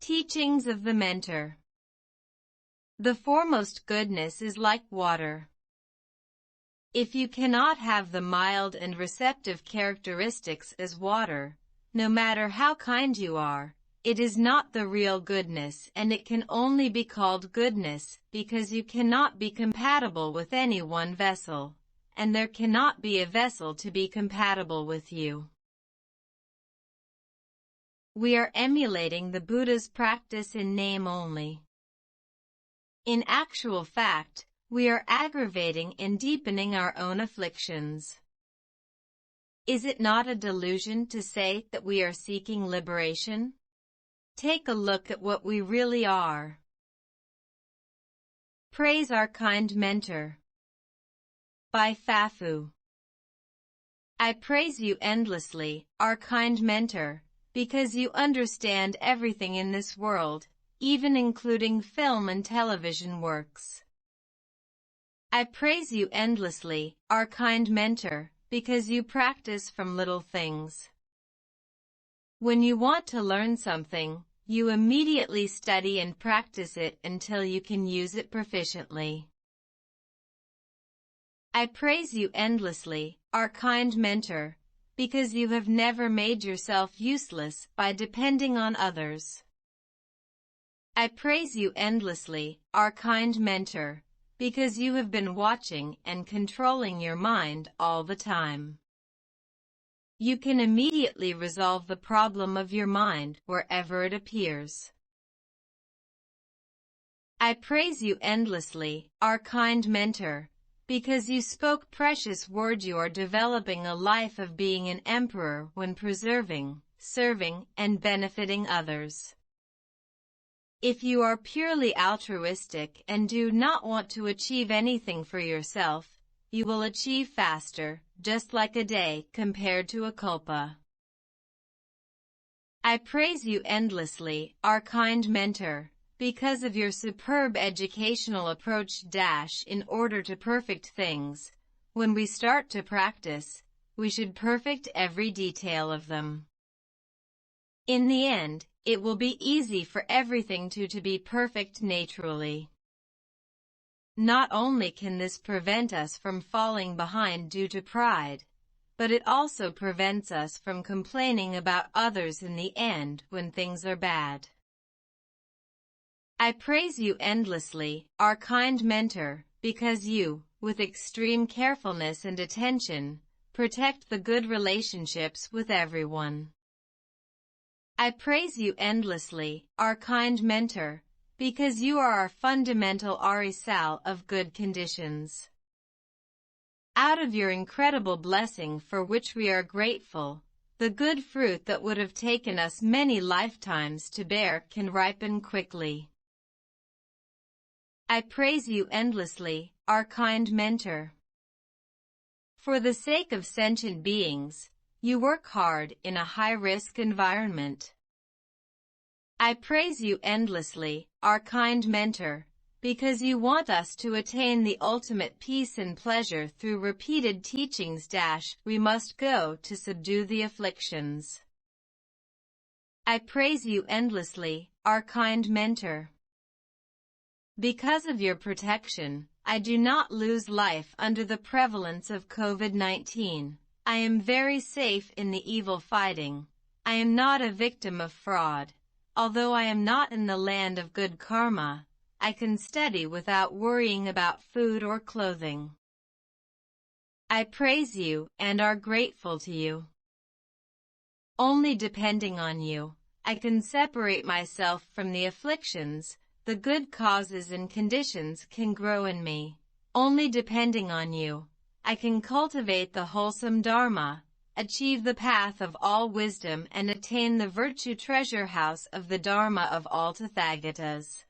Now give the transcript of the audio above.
Teachings of the Mentor. The foremost goodness is like water. If you cannot have the mild and receptive characteristics as water, no matter how kind you are, it is not the real goodness, and it can only be called goodness because you cannot be compatible with any one vessel, and there cannot be a vessel to be compatible with you. We are emulating the Buddha's practice in name only. In actual fact, we are aggravating and deepening our own afflictions. Is it not a delusion to say that we are seeking liberation? Take a look at what we really are. Praise our kind mentor. By Fafu. I praise you endlessly, our kind mentor, because you understand everything in this world, even including film and television works. I praise you endlessly, our kind mentor, because you practice from little things. When you want to learn something, you immediately study and practice it until you can use it proficiently. I praise you endlessly, our kind mentor, because you have never made yourself useless by depending on others. I praise you endlessly, our kind mentor, because you have been watching and controlling your mind all the time. You can immediately resolve the problem of your mind wherever it appears. I praise you endlessly, our kind mentor, because you spoke precious words. You are developing a life of being an emperor when preserving, serving, and benefiting others. If you are purely altruistic and do not want to achieve anything for yourself, you will achieve faster, just like a day compared to a kalpa. I praise you endlessly, our kind mentor, because of your superb educational approach. In order to perfect things, when we start to practice, we should perfect every detail of them. In the end, it will be easy for everything to be perfect naturally. Not only can this prevent us from falling behind due to pride, but it also prevents us from complaining about others in the end when things are bad. I praise you endlessly, our kind mentor, because you, with extreme carefulness and attention, protect the good relationships with everyone. I praise you endlessly, our kind mentor, because you are our fundamental arisal of good conditions. Out of your incredible blessing for which we are grateful, the good fruit that would have taken us many lifetimes to bear can ripen quickly. I praise you endlessly, our kind mentor. For the sake of sentient beings, you work hard in a high-risk environment. I praise you endlessly, our kind mentor, because you want us to attain the ultimate peace and pleasure through repeated teachings. We must go to subdue the afflictions. I praise you endlessly, our kind mentor. Because of your protection, I do not lose life under the prevalence of COVID-19. I am very safe in the evil fighting. I am not a victim of fraud. Although I am not in the land of good karma, I can study without worrying about food or clothing. I praise you and are grateful to you. Only depending on you, I can separate myself from the afflictions. The good causes and conditions can grow in me. Only depending on you, I can cultivate the wholesome Dharma, achieve the path of all wisdom and attain the virtue treasure house of the Dharma of all Tathagatas.